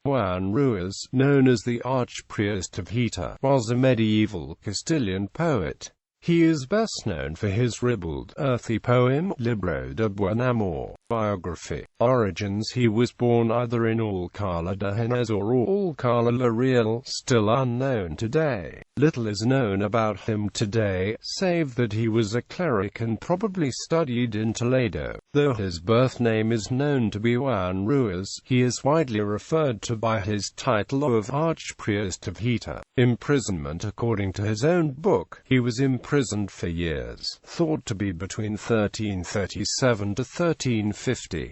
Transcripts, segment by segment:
Juan Ruiz, known as the Archpriest of Hita, was a medieval Castilian poet. He is best known for his ribald, earthy poem, Libro de buen amor. Biography. Origins. He was born either in Alcalá de Henares or Alcalá la Real, still unknown today. Little is known about him today, save that he was a cleric and probably studied in Toledo. Though his birth name is known to be Juan Ruiz, he is widely referred to by his title of Archpriest of Hita. Imprisonment. According to his own book, he was imprisoned for years, thought to be between 1337 to 1350,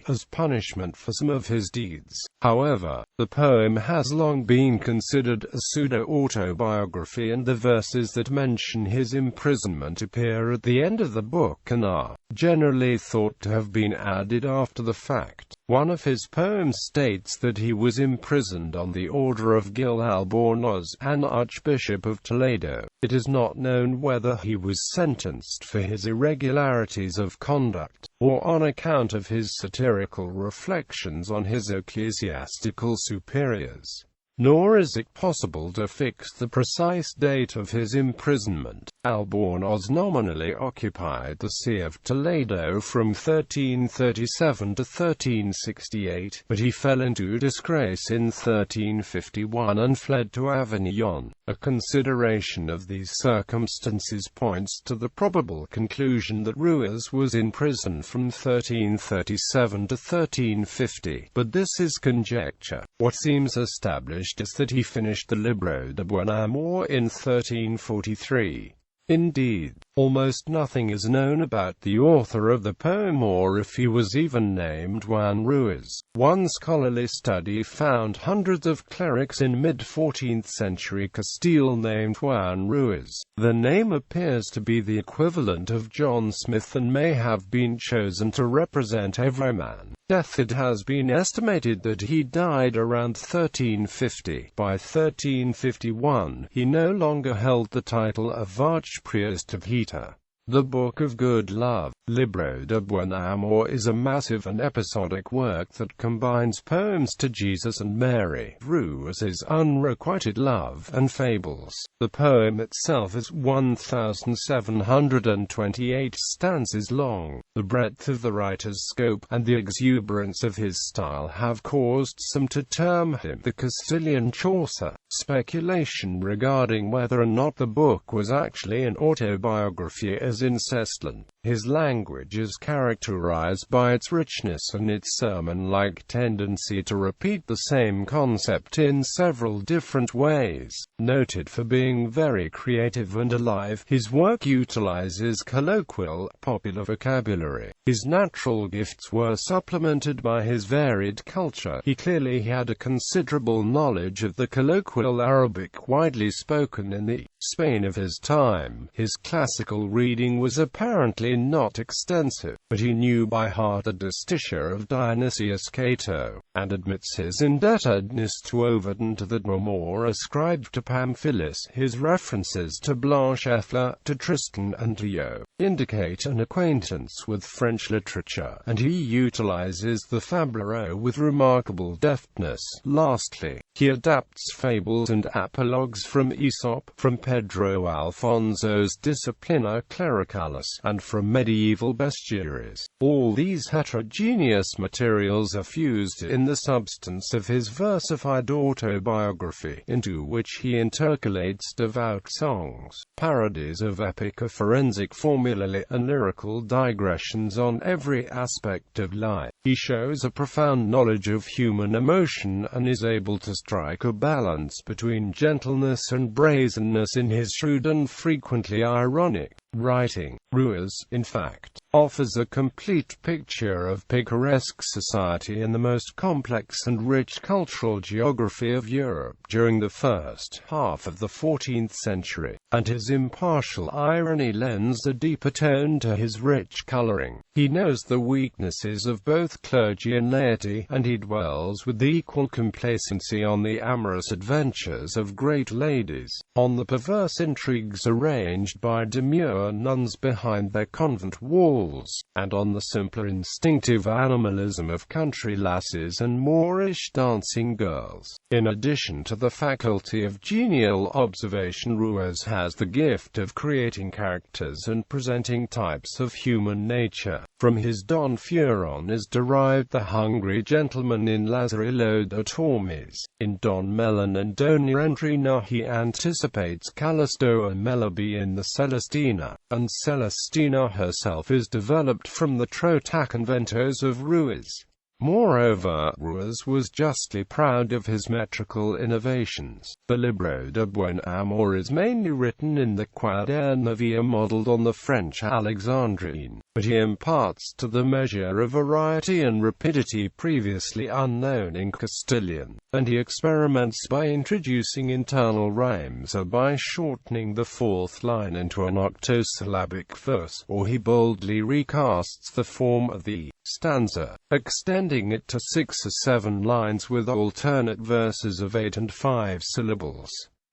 as punishment for some of his deeds. However, the poem has long been considered a pseudo-autobiography, and the verses that mention his imprisonment appear at the end of the book and are generally thought to have been added after the fact. One of his poems states that he was imprisoned on the order of Gil Albornoz, an archbishop of Toledo. It is not known whether he was sentenced for his irregularities of conduct, or on account of his satirical reflections on his ecclesiastical superiors. Nor is it possible to fix the precise date of his imprisonment. Albornoz nominally occupied the see of Toledo from 1337 to 1368, but he fell into disgrace in 1351 and fled to Avignon. A consideration of these circumstances points to the probable conclusion that Ruiz was in prison from 1337 to 1350, but this is conjecture. What seems established is that he finished the Libro de buen amor in 1343. Indeed, almost nothing is known about the author of the poem or if he was even named Juan Ruiz. One scholarly study found hundreds of clerics in mid-14th century Castile named Juan Ruiz. The name appears to be the equivalent of John Smith and may have been chosen to represent every man. Death. It has been estimated that he died around 1350. By 1351, he no longer held the title of Archpriest of Hita. The Book of Good Love, Libro de buen amor, is a massive and episodic work that combines poems to Jesus and Mary, Ruiz's unrequited love, and fables. The poem itself is 1,728 stanzas long. The breadth of the writer's scope, and the exuberance of his style have caused some to term him the Castilian Chaucer. Speculation regarding whether or not the book was actually an autobiography is incessant. His language is characterized by its richness and its sermon-like tendency to repeat the same concept in several different ways. Noted for being very creative and alive, his work utilizes colloquial, popular vocabulary. His natural gifts were supplemented by his varied culture. He clearly had a considerable knowledge of the colloquial Arabic widely spoken in the Spain of his time. His classical reading was apparently not extensive, but he knew by heart the Disticha of Dionysius Cato, and admits his indebtedness to Ovid and to the Amor ascribed to Pamphilus. His references to Blanche Effler, to Tristan and to Yo indicate an acquaintance with French literature, and he utilizes the fabliau with remarkable deftness. Lastly, he adapts fables and apologues from Aesop, from Pedro Alfonso's Disciplina Clericalis, and from medieval bestiaries. All these heterogeneous materials are fused in the substance of his versified autobiography, into which he intercalates devout songs, parodies of epic, a forensic formulae, and lyrical digressions on every aspect of life. He shows a profound knowledge of human emotion and is able to strike a balance between gentleness and brazenness in his shrewd and frequently ironic writing. Ruiz, in fact, offers a complete picture of picaresque society in the most complex and rich cultural geography of Europe during the first half of the 14th century, and his impartial irony lends a deeper tone to his rich coloring. He knows the weaknesses of both clergy and laity, and he dwells with equal complacency on the amorous adventures of great ladies, on the perverse intrigues arranged by demure nuns behind their convent walls, bulls, and on the simpler instinctive animalism of country lasses and Moorish dancing girls. In addition to the faculty of genial observation, Ruiz has the gift of creating characters and presenting types of human nature. From his Don Furon is derived the hungry gentleman in Lazarillo de Tormes. In Don Melon and Dona Entrina he anticipates Callisto and Melibea in the Celestina, and Celestina herself is developed from the Trotaconventos of Ruiz. Moreover, Ruiz was justly proud of his metrical innovations. The Libro de Buen Amor is mainly written in the Quaderna Via modelled on the French Alexandrine, but he imparts to the measure a variety and rapidity previously unknown in Castilian, and he experiments by introducing internal rhymes or by shortening the fourth line into an octosyllabic verse, or he boldly recasts the form of the stanza, extending it to 6 or 7 lines with alternate verses of 8 and 5 syllables.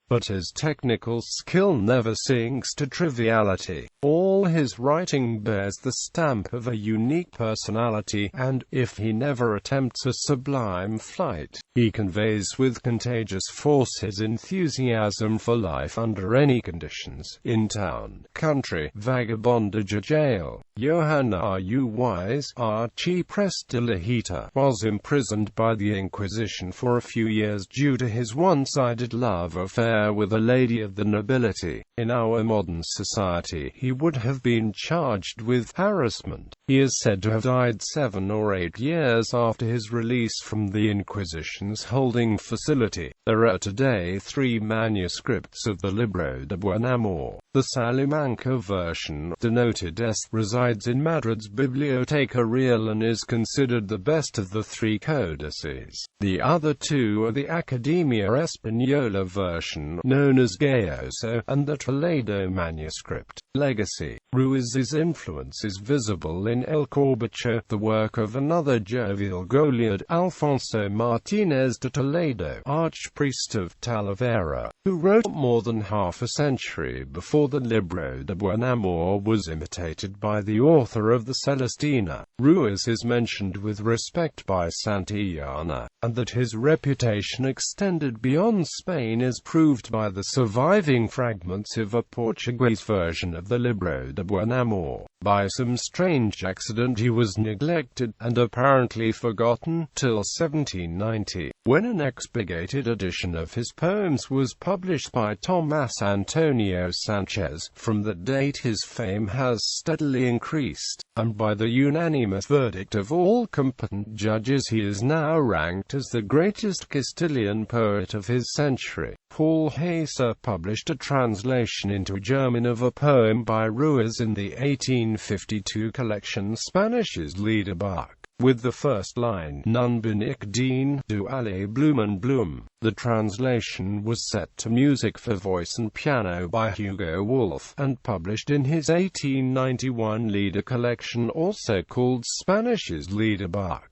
But his technical skill never sinks to triviality. All his writing bears the stamp of a unique personality, and, if he never attempts a sublime flight, he conveys with contagious force his enthusiasm for life under any conditions, in town, country, vagabondage or jail. Juan Ruiz, Archpriest of Hita, was imprisoned by the Inquisition for a few years due to his one-sided love affair with a lady of the nobility. In our modern society, he would have been charged with harassment. He is said to have died 7 or 8 years after his release from the Inquisition's holding facility. There are today 3 manuscripts of the Libro de Buen Amor. The Salamanca version, denoted S, resides in Madrid's Biblioteca Real and is considered the best of the 3 codices. The other 2 are the Academia Española version, known as Gayoso, and the Toledo manuscript. Legacy. Ruiz's influence is visible in El Corbacho, the work of another jovial Goliard, Alfonso Martinez de Toledo, Archpriest of Talavera, who wrote more than half a century before the Libro de Buen Amor was imitated by the author of the Celestina. Ruiz is mentioned with respect by Santillana, and that his reputation extended beyond Spain is proved by the surviving fragments of a Portuguese version of the Libro de Buen Amor. By some strange accident he was neglected, and apparently forgotten, till 1790, when an expurgated edition of his poems was published by Tomás Antonio Sanchez. From that date his fame has steadily increased, and by the unanimous verdict of all competent judges he is now ranked as the greatest Castilian poet of his century. Paul Hesse published a translation into German of a poem by Ruiz in the 1852 collection Spanish's Liederbuch, with the first line, Nun bin ich dien, du alle Blumen Blum. The translation was set to music for voice and piano by Hugo Wolf, and published in his 1891 Lieder collection also called Spanish's Liederbuch.